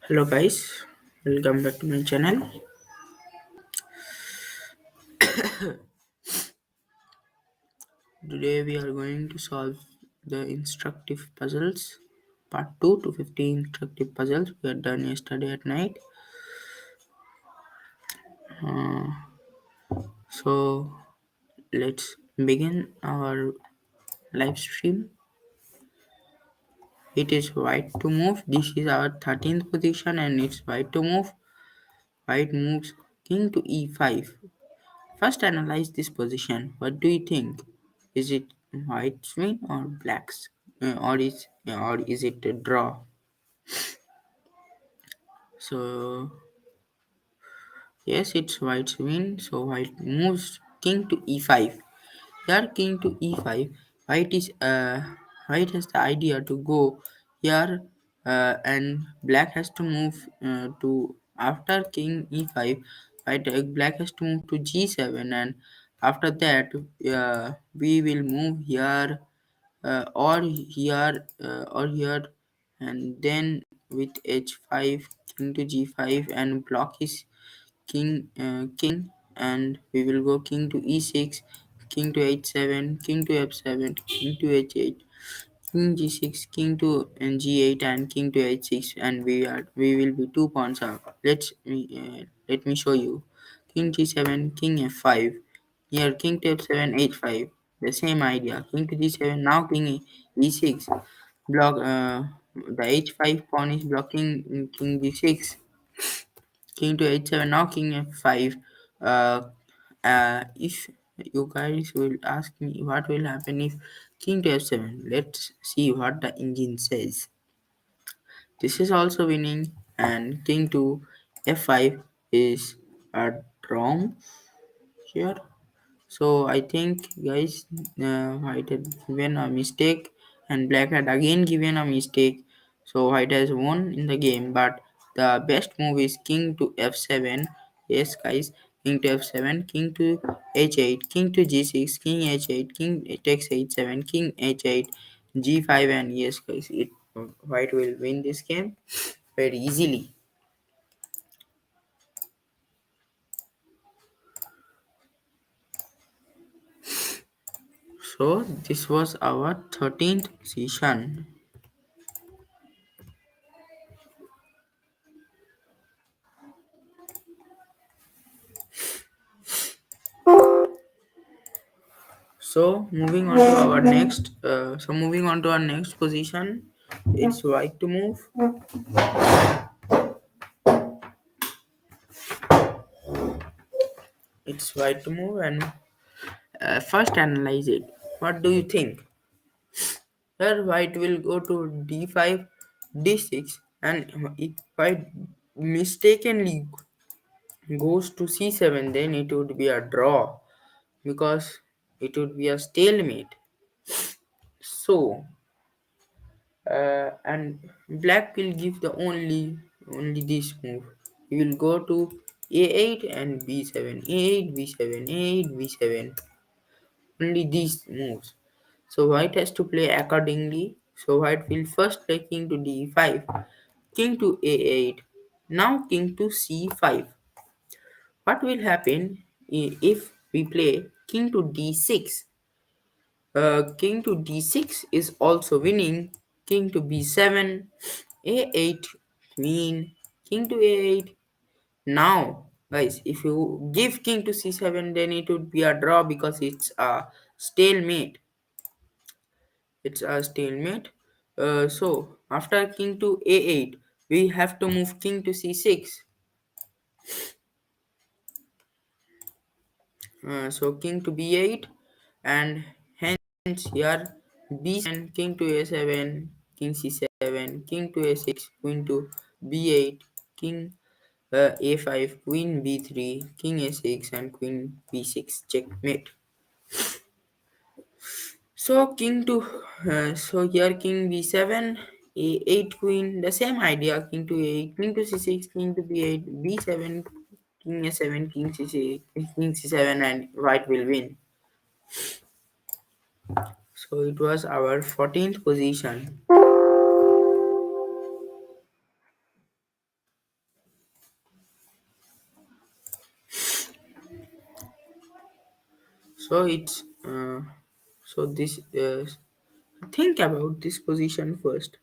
Hello guys, welcome back to my channel. Today we are going to solve the instructive puzzles, part 2 to 15 instructive puzzles we had done yesterday at night. Uh, so let's begin our live stream. It is white to move. This is our 13th position and it's white to move. White moves king to e5. First analyze this position. What do you think? Is it white's win or black's? Or is it a draw? So yes, it's white's win. So white moves king to e5. Here king to e5. White has the idea to go here, and black has to move to after king e5. Black has to move to g7, and after that we will move here, or here, and then with h5 king to g5 and block his king, and we will go king to e6, king to h7, king to f7, king to h8, king g6, king to g8, and king to h6, and we will be 2 pawns up. Let me show you. King g7, king f5. Here king to f7, h5. The same idea. King to g7. Now king e6. Block. The h5 pawn is blocking king g6. King to h7. Now king f5. If you guys will ask me what will happen if king to f7, let's see what the engine says. This is also winning, and king to f5 is wrong here. So I think guys, white had given a mistake and black had again given a mistake. So white has won in the game, but the best move is king to f7. Yes guys, king to f7, king to h8, king to g6, king h8, king takes h7, king h8, g5, and yes guys, it white will win this game very easily. So this was our 13th session. Moving on to our next position, it's white to move. It's white to move, and first analyze it. What do you think? Here white will go to d5, d6, and if white mistakenly goes to c7, then it would be a draw because it would be a stalemate. So and black will give the only this move. He will go to a8 and b7, a8 b7, a8 b7, only these moves. So white has to play accordingly. So white will first play king to d5, king to a8, now king to c5. What will happen if we play king to d6? King to d6 is also winning. King to b7, a8, queen, king to a8. Now, guys, if you give king to c7, then it would be a draw because it's a stalemate. It's a stalemate. So, after king to a8, we have to move king to c6. So, king to b8, and hence here b7, king to a7, king c7, king to a6, queen to b8, king a5, queen b3, king a6, and queen b6. Checkmate. So here king b7, a8 queen, the same idea. King to a8, king to c6, king to b8, b7, king a7, king c6, king c7, and white will win. So it was our 14th position. So it's so this think about this position first.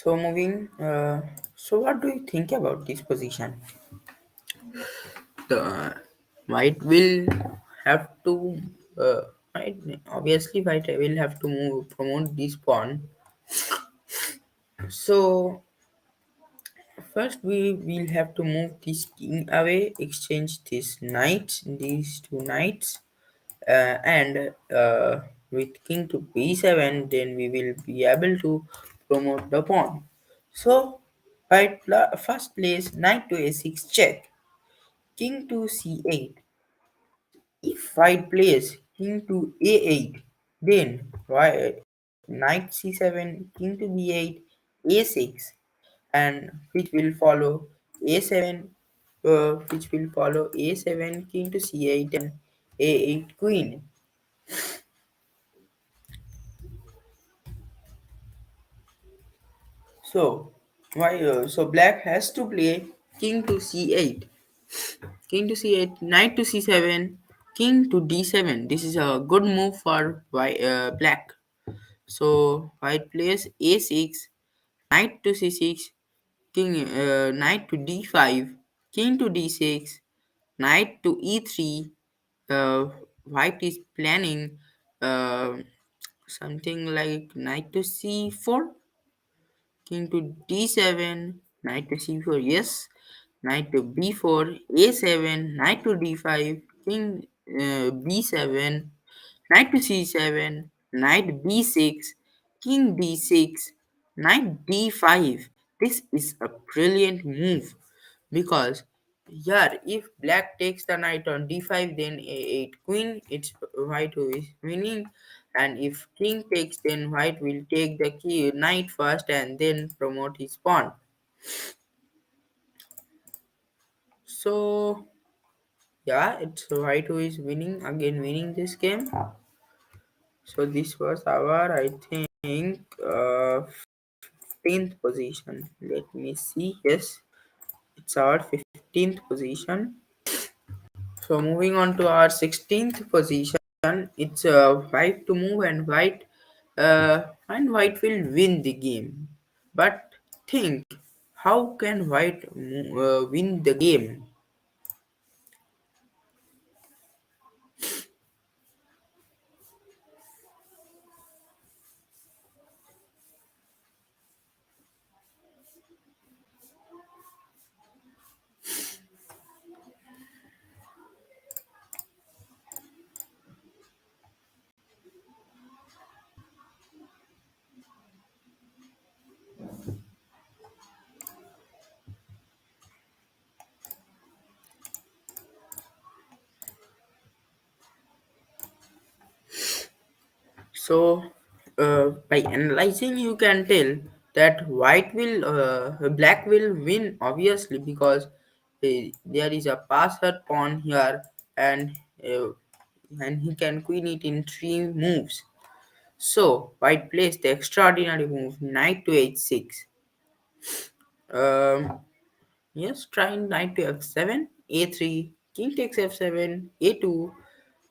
So moving. So what do you think about this position? The white will have to. White, obviously, white will have to move promote this pawn. So first we will have to move this king away, exchange these two knights, and with king to b7, then we will be able to promote the pawn. So first place knight to a6 check, king to c8. If white plays king to a8, then knight c7, king to b8, a6, and which will follow a7, king to c8, and a8 queen. So so black has to play king to c8, knight to c7, king to d7. This is a good move for black. So white plays a6, knight to c6, knight to d5, king to d6, knight to e3. White is planning uh, something like knight to c4, king to d7, knight to c4. Yes, knight to b4, a7, knight to d5, king b7, knight to c7, knight b6, king d6, knight d5. This is a brilliant move because here if black takes the knight on d5, then a8 queen, it's white who is winning. And if king takes, then white will take the key knight first and then promote his pawn. So yeah, it's white who is winning this game. So this was our, I think, 15th position. Let me see. Yes, it's our 15th position. So moving on to our 16th position, it's white to move, and white will win the game. But think, how can win the game? So by analyzing, you can tell that black will win obviously because there is a passer pawn here, and uh, and he can queen it in three moves. So white plays the extraordinary move knight to h6. Um, yes, trying knight to f7, a3, king takes f7, a2,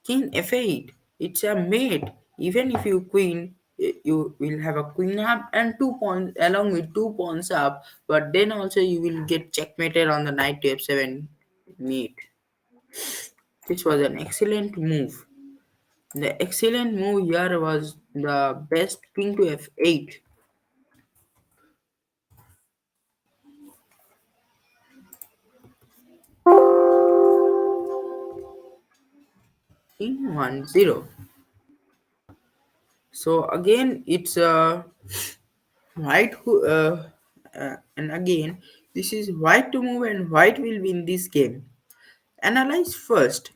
king f8. It's a mate. Even if you queen, you will have a queen up and 2 pawns along with 2 pawns up. But then also you will get checkmated on the knight to f7 mate. This was an excellent move. The excellent move here was the best king to f8. King 1-0. So again, it's white who and again this is white to move and white will win this game. Analyze first.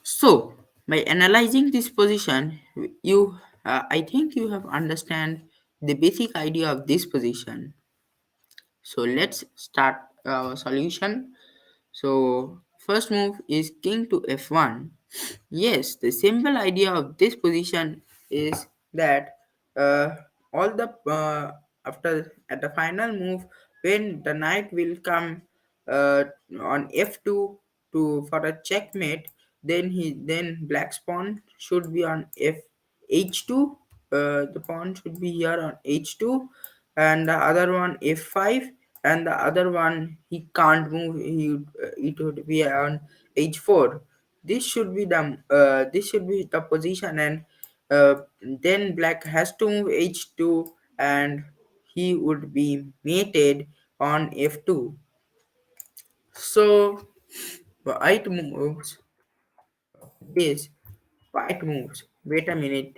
So by analyzing this position, you I think you have understand the basic idea of this position. So let's start our solution. So first move is king to f1. Yes, the simple idea of this position is that all the after at the final move when the knight will come on f2 to for a checkmate, then black's pawn should be on f h2. The pawn should be here on h2, and the other one f5, and the other one he can't move. It would be on h4. This should be the position, and then black has to move h2, and he would be mated on f2. So white moves this white moves. Wait a minute.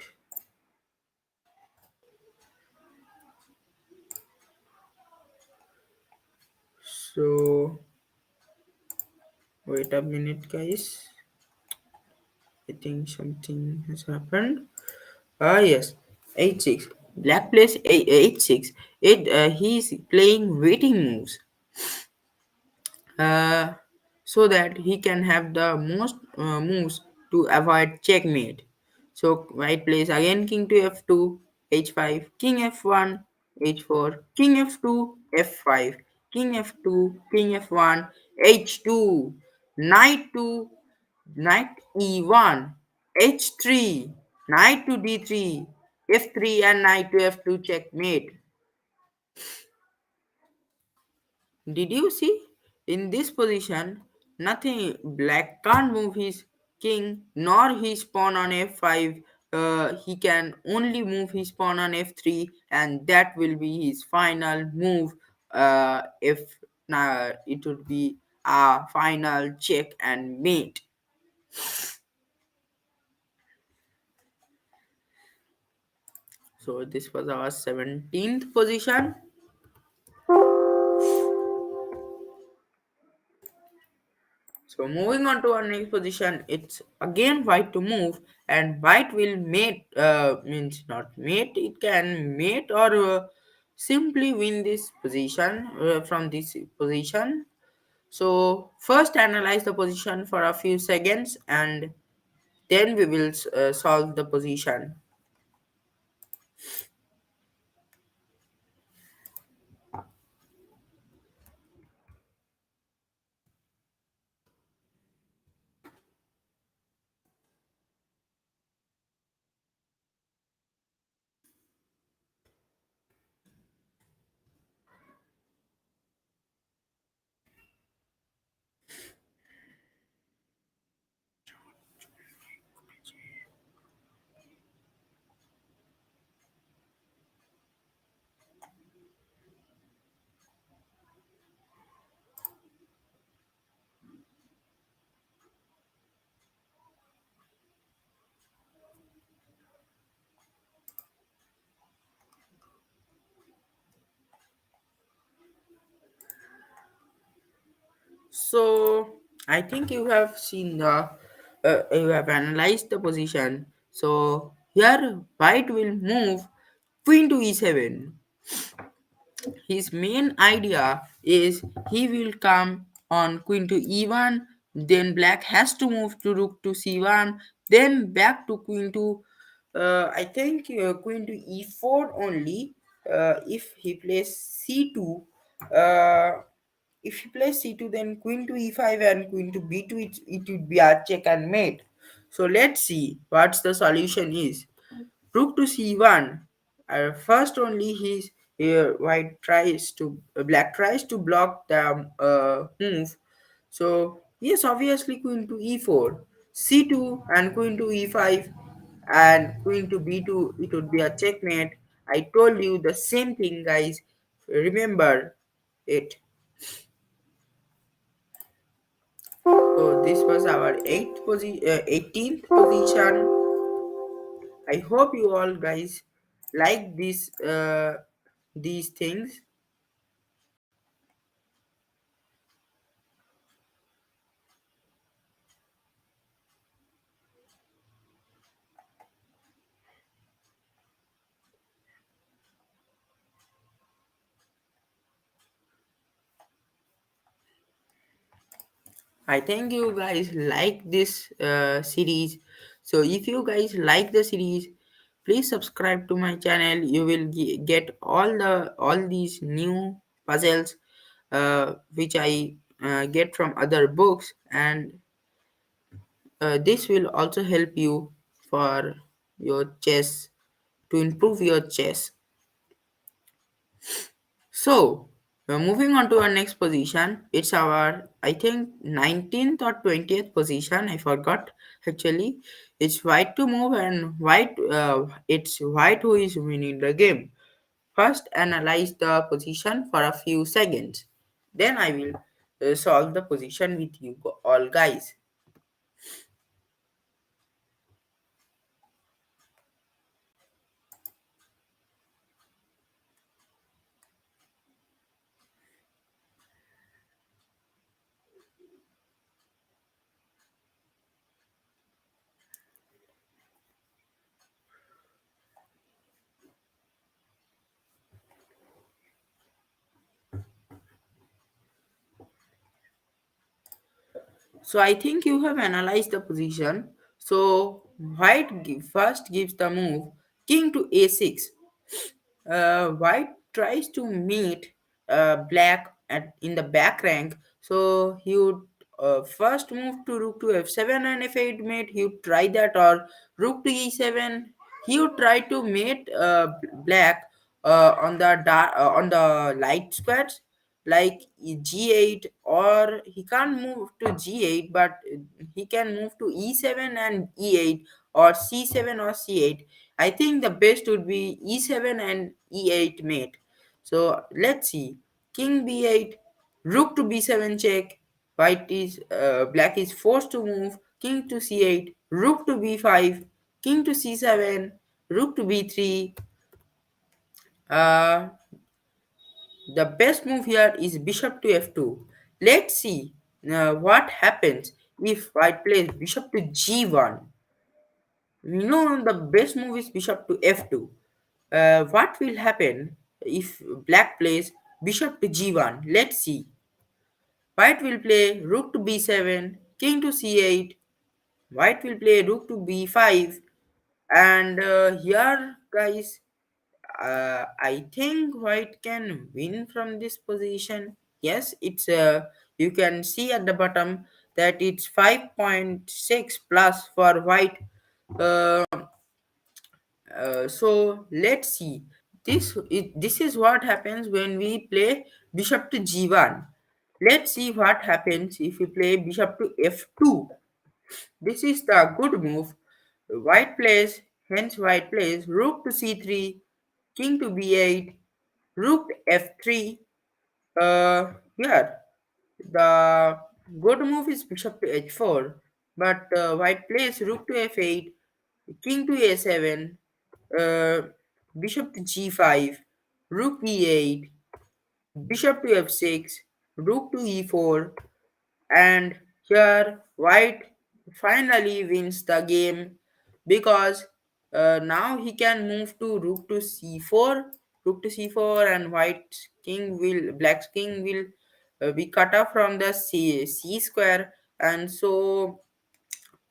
So wait a minute, guys. I think something has happened. Ah, yes, 8-6. Black plays 8-6. He's playing waiting moves, uh, so that he can have the most moves to avoid checkmate. So white plays again king to f2, h5, king f1, h4, king f2, f5, king f2, king f1, h2, knight to knight e1, h3, knight to d3, f3, and knight to f2 checkmate. Did you see? In this position, nothing. Black can't move his king nor his pawn on f5. He can only move his pawn on f3, and that will be his final move. If it would be a final check and mate. So this was our 17th position. So moving on to our next position, it's again white to move, and white will mate. Means not mate. It can mate or simply win this position from this position. So first analyze the position for a few seconds, and then we will solve the position. So I think you have seen the you have analyzed the position. So here white will move queen to e7. His main idea is he will come on queen to e1, then black has to move to rook to c1, then back to queen to I think queen to e4 only. If he plays c2, uh, if he plays c2, then queen to e5 and queen to b2, it would be a check and mate. So let's see what's the solution is. Rook to c1. First only his white tries to black tries to block the move. So yes, obviously queen to e4, c2 and queen to e5 and queen to b2. It would be a checkmate. I told you the same thing, guys. Remember it. So this was our 18th position. I hope you all guys like these things. I think you guys like this series. So if you guys like the series, please subscribe to my channel. You will get all these new puzzles which I get from other books, and this will also help you for your chess, to improve your chess. So, moving on to our next position, it's our, I think, 19th or 20th position. I forgot actually. It's white to move, and it's white who is winning the game. First, analyze the position for a few seconds. Then I will solve the position with you all guys. So I think you have analyzed the position. So first gives the move king to a6. White tries to meet black in the back rank. So he would first move to rook to f7 and f8 mate. He would try that, or rook to e7. He would try to mate black on the light squares like g8, or he can't move to g8, but he can move to e7 and e8, or c7 or c8. I think the best would be e7 and e8 mate. So let's see. King b8, rook to b7 check. Black is forced to move. King to c8, rook to b5, king to c7, rook to b3. Uh, the best move here is bishop to f2. Let's see what happens if white plays bishop to g1. We know the best move is bishop to f2. What will happen if black plays bishop to g1? Let's see. White will play rook to b7, king to c8. White will play rook to b5. And here, guys, I think white can win from this position. Yes, it's you can see at the bottom that it's 5.6 plus for white. Uh, so let's see. This is what happens when we play bishop to g1. Let's see what happens if we play bishop to f2. This is the good move. White plays, hence white plays rook to c3, king to b8, rook f3. Here the good move is bishop to h4, but white plays rook to f8, king to a7, uh, bishop to g5, rook e8, bishop to f6, rook to e4, and here white finally wins the game because now he can move to rook to c4. rook to c4, and black's king will be cut off from the c square, and so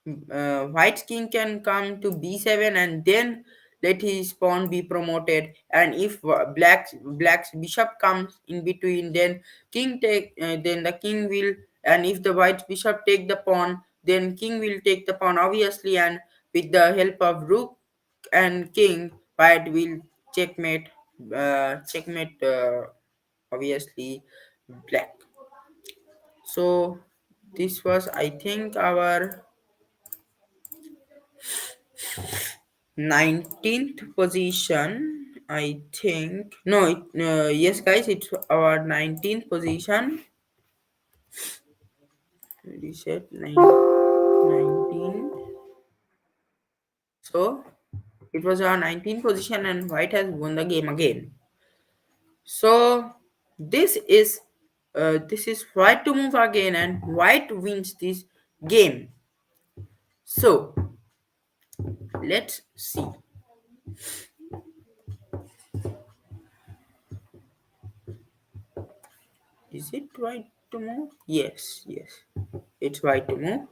white king can come to b7, and then let his pawn be promoted. And if black's bishop comes in between, then then the king will, and if the white bishop take the pawn, then king will take the pawn obviously, and with the help of rook and king, white will checkmate obviously black. So this was, I think, our 19th position. I think, no, yes guys, it's our 19th position. Reset 19. So it was our 19th position, and white has won the game again. So this is white to move again, and white wins this game. So let's see. Is it white to move? Yes, yes, it's white to move.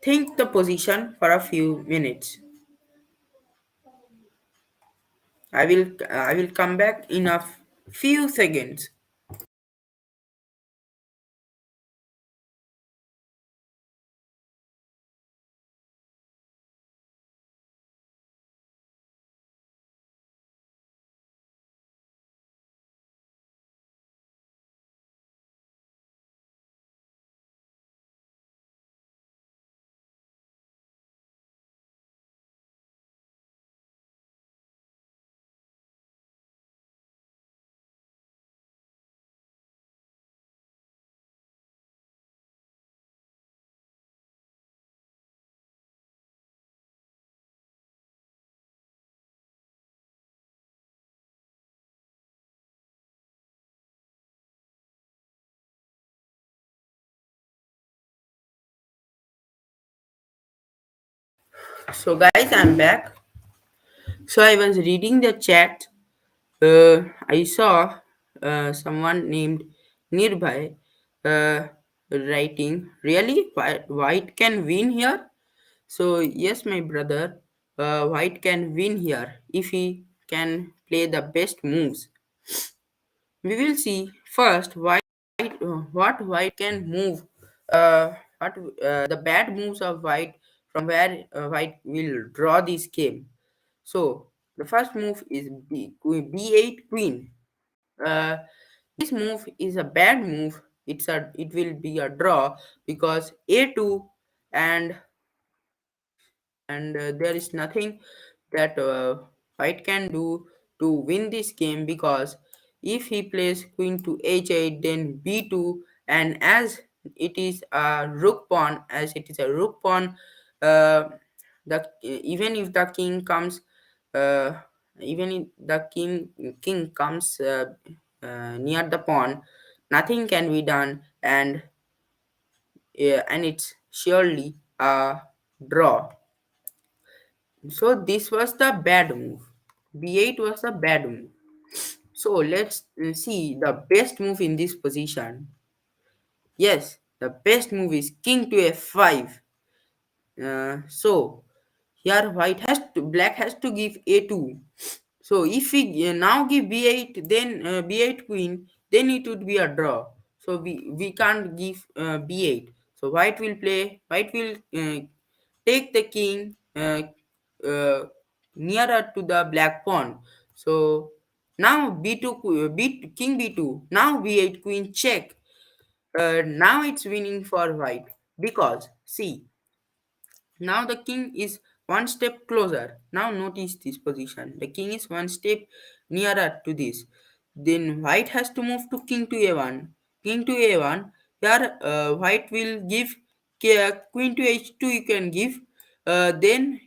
Think the position for a few minutes. I will come back in a few seconds. So guys, I'm back. So I was reading the chat. I saw someone named Nirbhai writing, really, white can win here? So yes, my brother, white can win here if he can play the best moves. We will see first what white can move, what the bad moves of white, from where white will draw this game. So the first move is b8 queen. Uh, this move is a bad move. It will be a draw because a2, and there is nothing that white can do to win this game, because if he plays queen to h8, then b2, and as it is a rook pawn, uh, even if the king comes, uh, even if the king comes near the pawn, nothing can be done, and it's surely a draw. So this was the bad move. b8 was the bad move. So let's see the best move in this position. Yes, the best move is king to f5. So here black has to give a2. So if we now give b8, then b8 queen, then it would be a draw. So we can't give b8. So white will take the king uh, nearer to the black pawn. So now king b2. Now b8 queen check. Now it's winning for white, because see, now the king is one step closer. Now notice this position. The king is one step nearer to this. Then white has to move to king to a1. King to a1. Here white will give queen to h2. You can give. Then,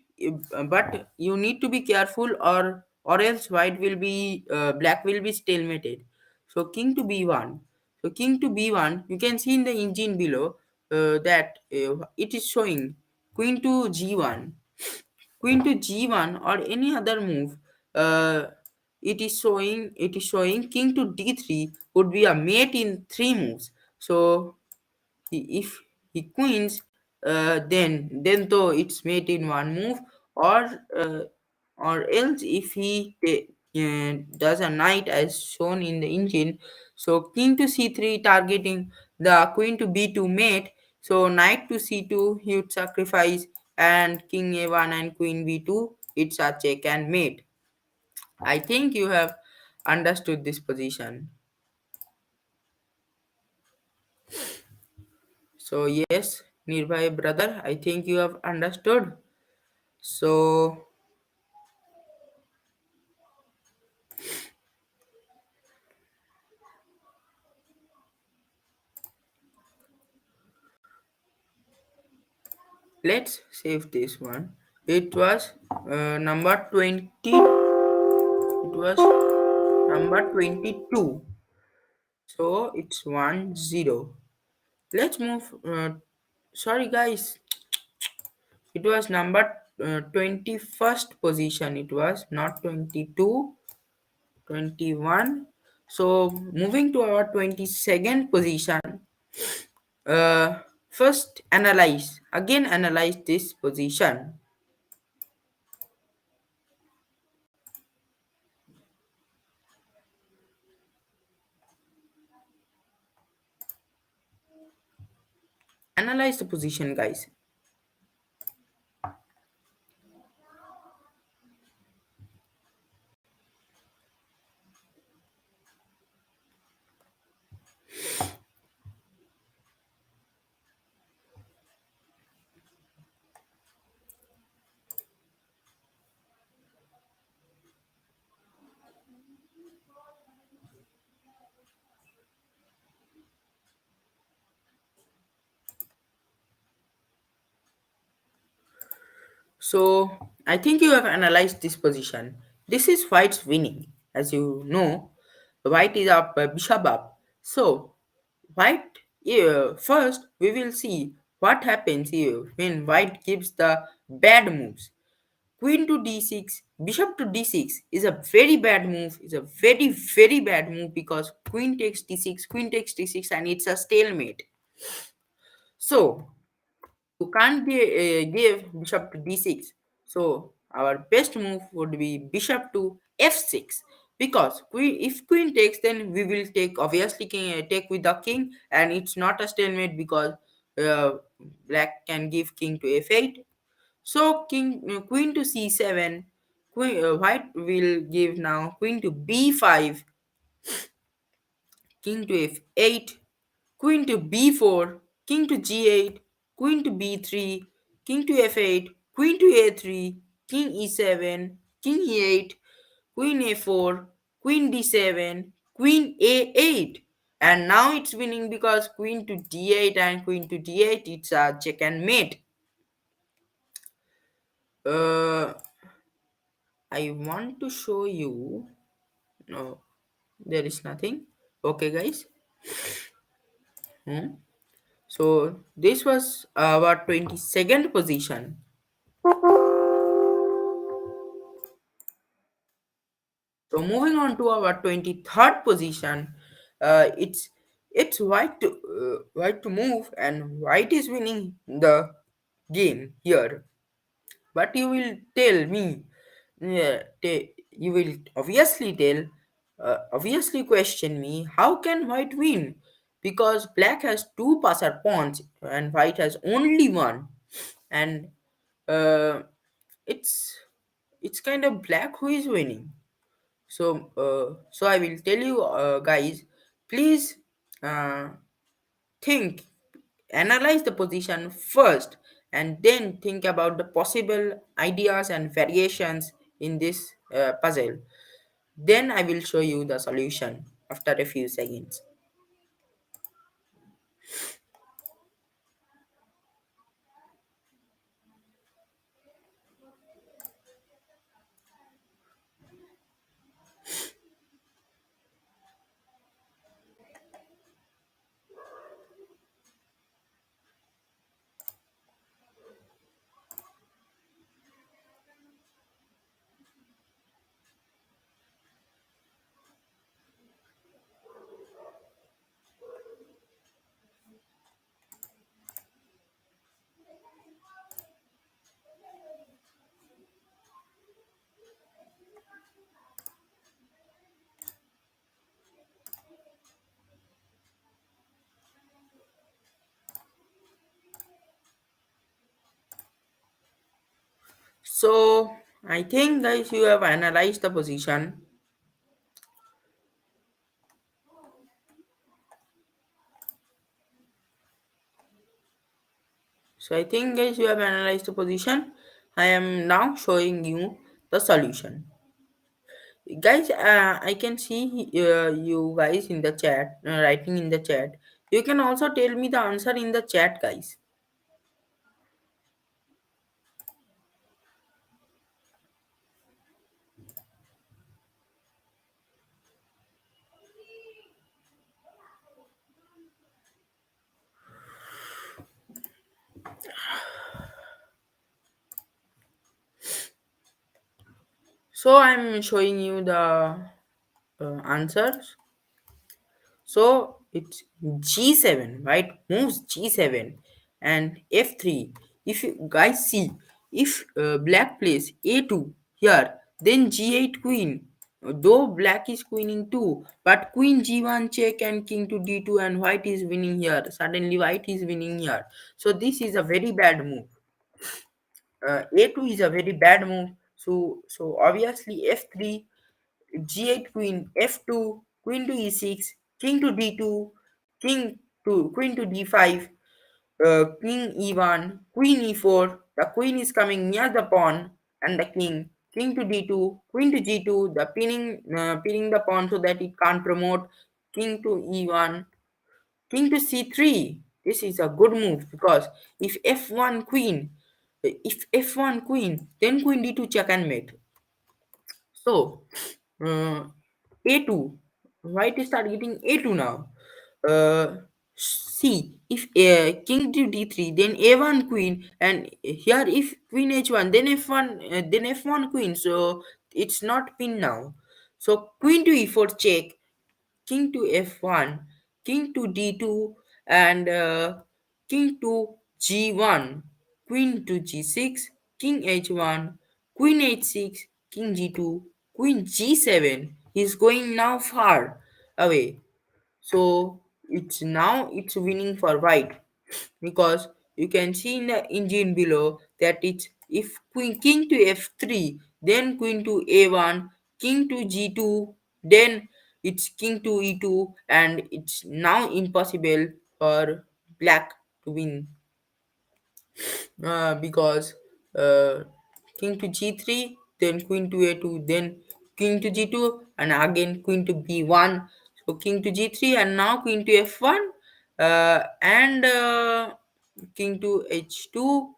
but you need to be careful, or else black will be stalemated. So king to b1. So king to b1. You can see in the engine below that it is showing queen to g1, queen to g1, or any other move. uh, it is showing king to d3 would be a mate in three moves. So if he queens, then though it's mate in one move, or uh, or else if he does a knight as shown in the engine. So king to c3 targeting the queen to b2 mate. So knight to c2 he would sacrifice, and king a1 and queen b2 it's a check and mate. I think you have understood this position. So yes, nearby brother, I think you have understood. So let's save this one. It was number 20. It was number 22. So it's 1-0. Let's move. Sorry guys, it was number 21st position. It was not 22, 21. So moving to our 22nd position. First analyze this position. Analyze the position, guys. So I think you have analyzed this position. This is white's winning. As you know, white is up, bishop up. So white, first we will see what happens here when white gives the bad moves. Queen to d6, bishop to d6 is a very bad move. It's a very very bad move because queen takes d6, and it's a stalemate. So you can't give bishop to d6. So our best move would be bishop to f6, because if queen takes, then we will take, obviously king, take with the king, and it's not a stalemate because uh, black can give king to f8. So queen to c7, white will give now queen to b5, king to f8, queen to b4, king to g8, queen to b3, king to f8, queen to a3, king e7, king e8, queen a4, queen d7, queen a8. And now it's winning because queen to d8 and queen to d8, it's a check and mate. Uh, I want to show you. No, there is nothing. Okay, guys. Hmm. So this was our 22nd position. So moving on to our 23rd position, it's white to move, and white is winning the game here. But you will tell me, you will obviously question me, how can white win? Because black has two passer pawns and white has only one, and uh, it's it's kind of black who is winning. So I will tell you, guys, please uh, think, analyze the position first, and then think about the possible ideas and variations in this puzzle. Then I will show you the solution after a few seconds. So I think guys you have analyzed the position. So I think guys you have analyzed the position. I am now showing you the solution. Guys, I can see you guys in the chat, writing in the chat. You can also tell me the answer in the chat, guys. So I'm showing you the answers. So it's G7, right? Moves G7 and F3. If you guys see, if black plays A2 here, then G8 queen. Though black is queening 2, but queen G1 check and king to D2 and white is winning here. Suddenly white is winning here. So this is a very bad move. A2 is a very bad move. So obviously F3, G8 queen, F2, queen to E6, king to D2, queen to D5, king E1, queen E4. The queen is coming near the pawn and the king. King to D2, queen to G2, the pinning the pawn so that it can't promote. King to E1, king to C3. This is a good move because if F1 queen, if F1 queen, then queen D2 check and mate. So uh, A2. White is targeting A2 now. See, if king to D3, then A1 queen, and here if queen H1, then F1 queen. So it's not pin now. So queen to E4 check, king to F1, king to D2, and king to G1, queen to G6, king H1, queen H6, king G2, queen G7 is going now far away. So it's winning for white because you can see in the engine below that it's if queen king to f3, then queen to a1, king to g2, then it's king to e2, and it's now impossible for black to win because uh, king to g3, then queen to a2, then king to g2, and again queen to b1. So king to g3 and now queen to f1, and king to h2,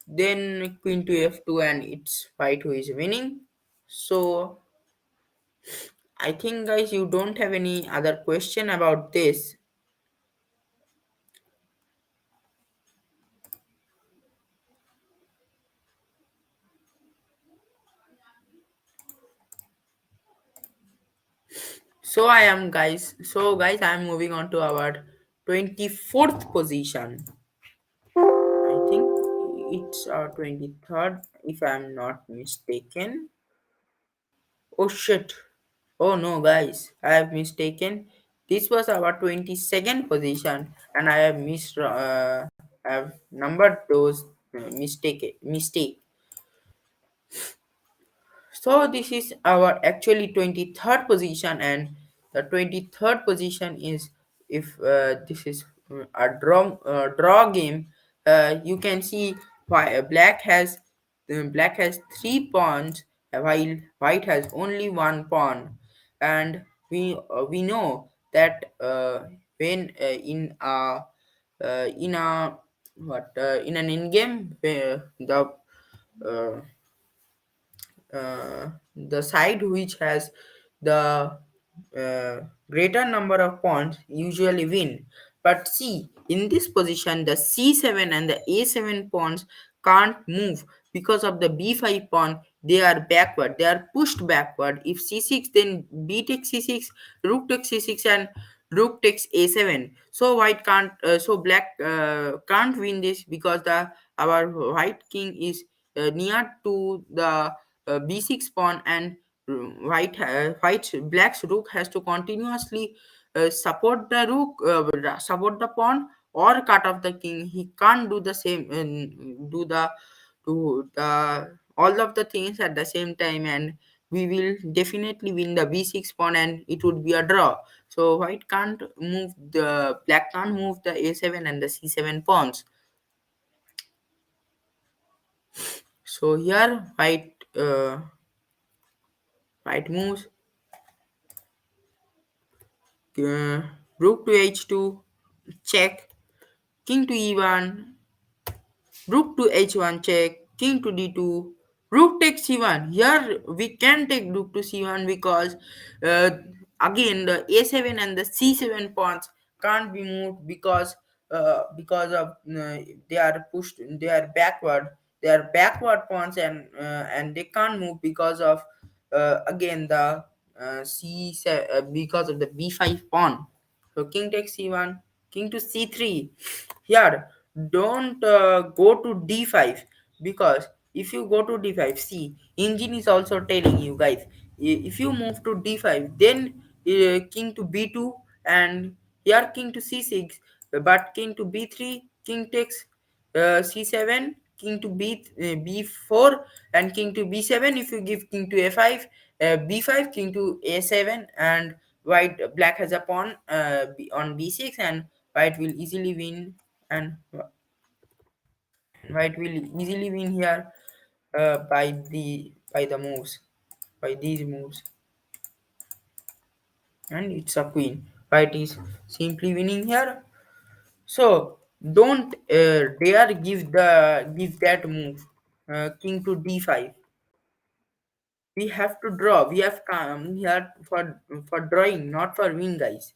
then queen to f2, and it's white who is winning. So I think guys you don't have any other question about this. So I am moving on to our 24th position. I think it's our 23rd if I'm not mistaken. Oh shit. Oh no guys, I have mistaken. This was our 22nd position and I have have numbered those mistake. So this is our actually 23rd position, and the 23rd position is if this is a draw game. You can see why black has three pawns while white has only one pawn, and we know that when in a what in an in game where uh, the side which has the uh, greater number of pawns usually win. But see, in this position, the c7 and the a7 pawns can't move because of the b5 pawn. They are backward. They are pushed backward. If c6, then b takes c6, rook takes c6, and rook takes a7. So white can't. So black can't win this because the our white king is near to the b6 pawn, and black's rook has to continuously support the support the pawn or cut off the king. He can't do the same do the all of the things at the same time, and we will definitely win the b6 pawn and it would be a draw. So black can't move the a7 and the c7 pawns. So here white moves uh, rook to h2, check, king to e1, rook to h1 check, king to d2, rook takes c1. Here we can take rook to c1 because uh, again the a7 and the c7 pawns can't be moved because of they are pushed, they are backward pawns, and they can't move because of again the because of the b5 pawn. So king takes c1, king to c3. Here, don't go to d5, because if you go to d5, see, engine is also telling you guys, if you move to d5, then king to b2, and here king to c6, but king to b3, king takes c7, king to b4, and king to b7. If you give king to a5, b5, king to a7, and black has a pawn on b6, and white will easily win, and white will easily win here by the moves, by these moves, and it's a queen. White is simply winning here. So don't dare give that move, king to d5. We have to draw. We have come here for drawing, not for win, guys.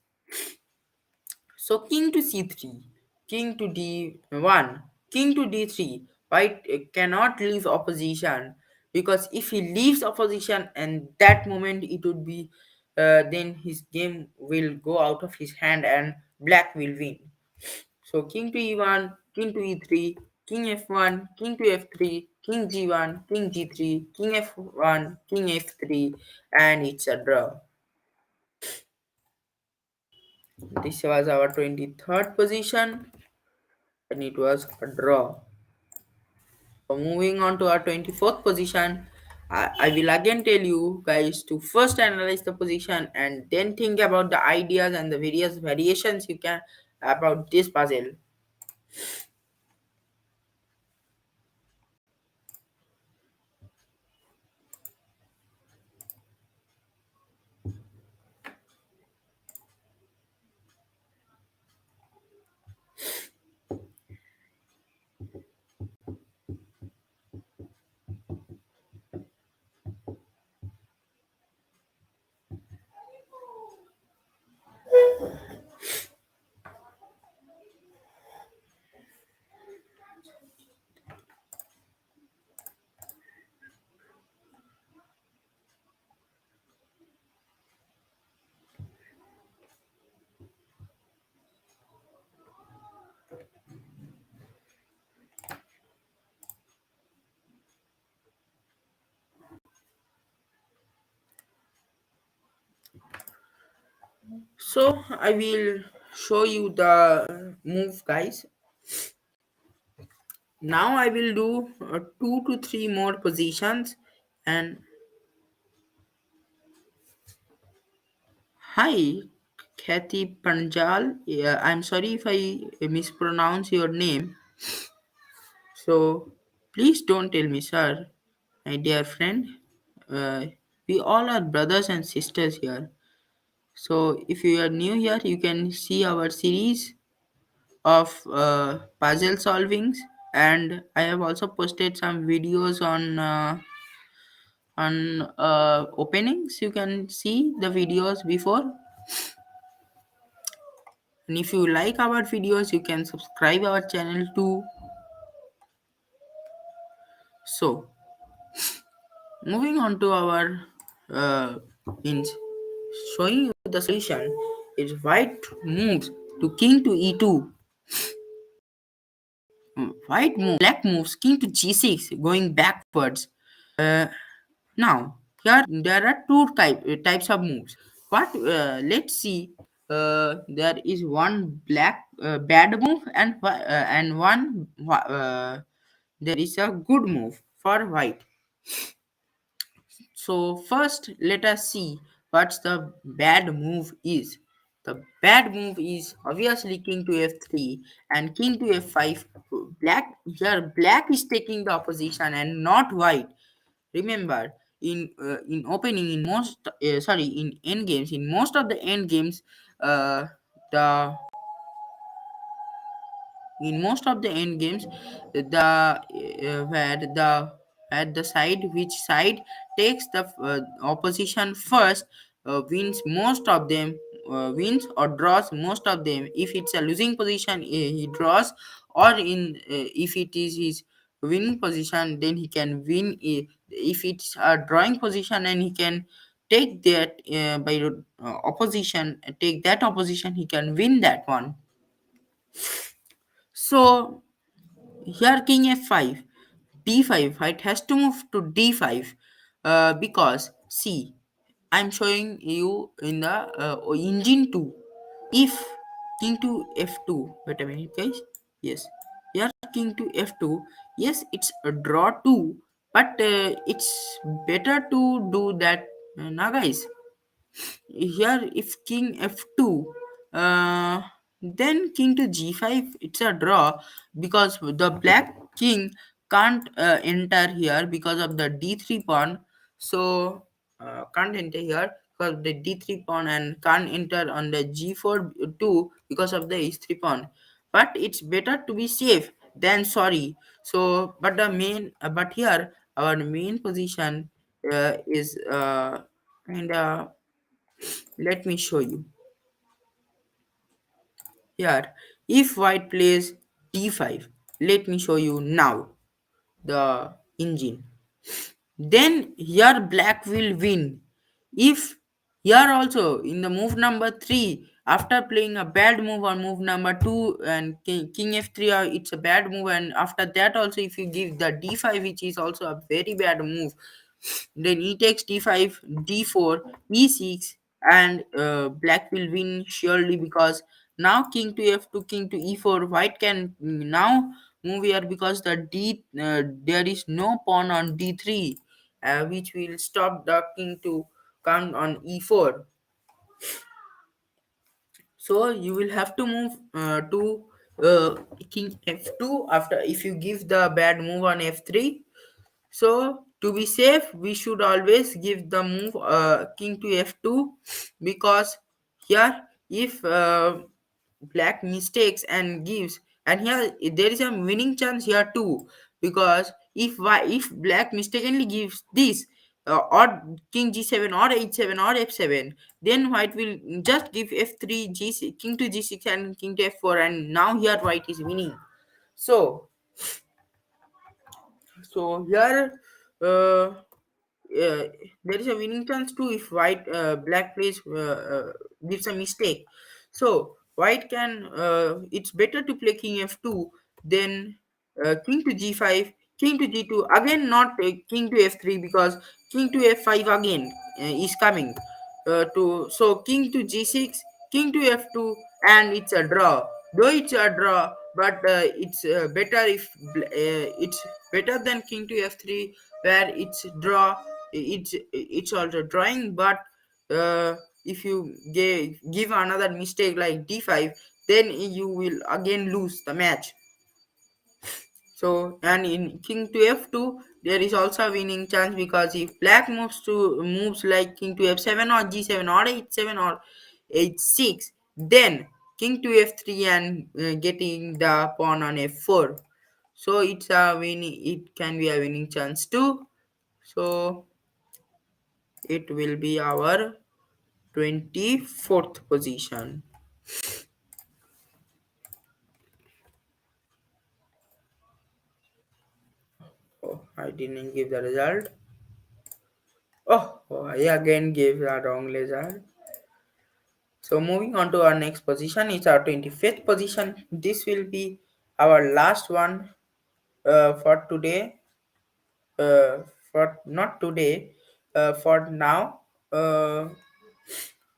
So king to c3, king to d1, king to d3. White cannot leave opposition, because if he leaves opposition, and that moment it would be then his game will go out of his hand and black will win. So king to e1, king to e3, king f1, king to f3, king g1, king g3, king f1, king f3, and it's a draw. This was our 23rd position, and it was a draw. So moving on to our 24th position, I will again tell you guys to first analyze the position and then think about the ideas and the various variations you can about this puzzle. So I will show you the move, guys. Now I will do 2 to 3 more positions. And hi, Kathy Panjal. Yeah, I'm sorry if I mispronounce your name. So please don't tell me, sir, my dear friend. Uh, we all are brothers and sisters here. So if you are new here, you can see our series of puzzle solvings, and I have also posted some videos on openings. You can see the videos before, and if you like our videos, you can subscribe our channel too. So moving on to our means showing you the solution is white moves to king to e2. Black moves king to g6, going backwards. Uh, Now here there are types of moves. Let's see. There is one black bad move, and one there is a good move for white. So first let us see what's the bad move is. The bad move is obviously king to f3 and king to f5. Black here, black is taking the opposition and not white. Remember, in opening, in most sorry, in end games, in most of the end games, the in most of the end games, where the at the side which side takes the opposition first wins most of them, wins or draws most of them. If it's a losing position, he draws, or in if it is his winning position, then he can win. If it's a drawing position and he can take that by opposition, take that opposition, he can win that one. So here king f5, d5, it has to move to d5, because see, I'm showing you in the engine 2. If king to f2, wait a minute guys, yes, here king to f2, yes, it's a draw 2, but it's better to do that now guys. Here if king f2, uh, then king to g5, it's a draw, because the black king can't enter here because of the d3 pawn. So can't enter here because the d3 pawn, and can't enter on the g4 too because of the h3 pawn. But it's better to be safe than sorry. So but the main but here our main position is kind of, let me show you here. If white plays d5, let me show you now the engine. Then here black will win. If here also in the move number 3, after playing a bad move on move number 2 and king f3, it's a bad move, and after that also if you give the d5, which is also a very bad move, then e takes d5, d4, e6, and black will win surely, because now king to f2, king to e4, white can now move here because there is no pawn on d3, which will stop the king to come on e4. So you will have to move to king f2 after, if you give the bad move on f3. So to be safe, we should always give the move king to f2, because here if black mistakes and gives, and here there is a winning chance here too, because if black mistakenly gives this or king g7 or h7 or f7, then white will just give f3, g6, king to g6 and king to f4, and now here white is winning. So here uh, there is a winning chance too if white black plays gives a mistake. So white can it's better to play king f2, then king to g5, king to g2, again not king to f3, because king to f5 again is coming to, so king to g6, king to f2, and it's a draw. Though it's a draw, but it's better if it's better than king to f3, where it's draw, it's also drawing. But if you give another mistake like d5, then you will again lose the match. So, and in king to f2, there is also a winning chance, because if black moves like king to f7 or g7 or h7 or h6, then king to f3 and getting the pawn on f4. So it's a winning. It can be a winning chance too. So it will be our 24th position. Oh, I didn't give the result. Oh, I again gave the wrong result. So moving on to our next position, it's our 25th position. This will be our last one for today. For not today, for now.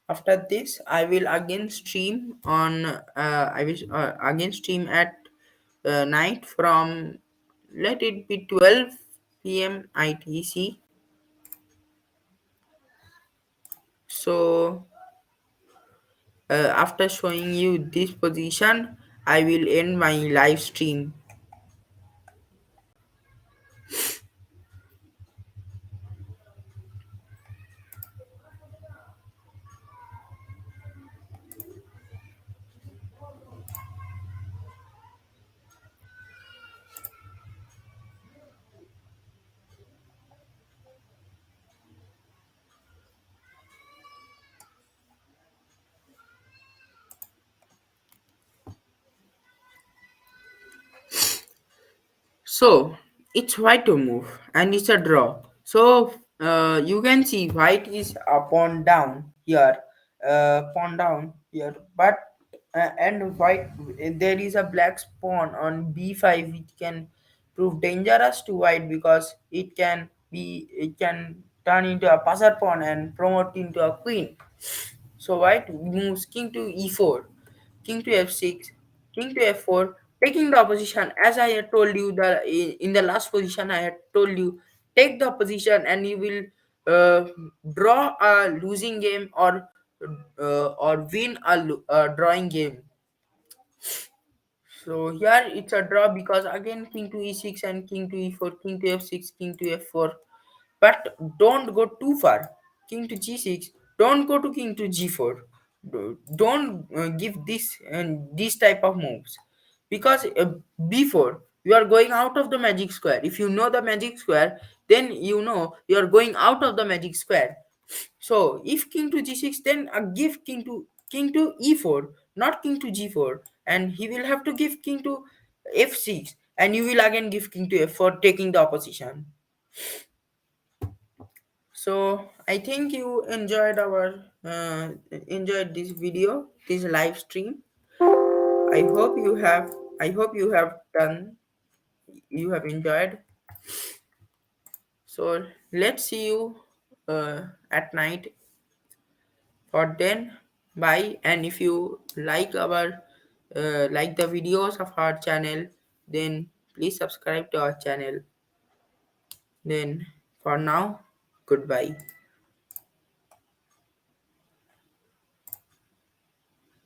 After this, I will again stream on. I will again stream at night from, let it be 12 PM ITC. So after showing you this position, I will end my live stream. So it's white to move and it's a draw. So you can see white is pawn down here, pawn down here, but and white there is a black pawn on b5 which can prove dangerous to white because it can turn into a passer pawn and promote into a queen. So white moves king to e4, king to f6, king to f4, taking the opposition. As I had told you in the last position, I had told you take the opposition and you will draw a losing game or win a drawing game. So here it's a draw because again king to e6 and king to e4, king to f6, king to f4. But don't go too far. King to g6. Don't go to king to g4. Don't give this type of moves because before you are going out of the magic square. If you know the magic square, then you know you are going out of the magic square. So if king to g6, then give king to e4, not king to g4, and he will have to give king to f6, and you will again give king to f4, taking the opposition. So I think you enjoyed enjoyed this video, this live stream. I hope you have. I hope you have done. You have enjoyed. So let's see you at night. For then, bye. And if you like the videos of our channel, then please subscribe to our channel. Then for now, goodbye.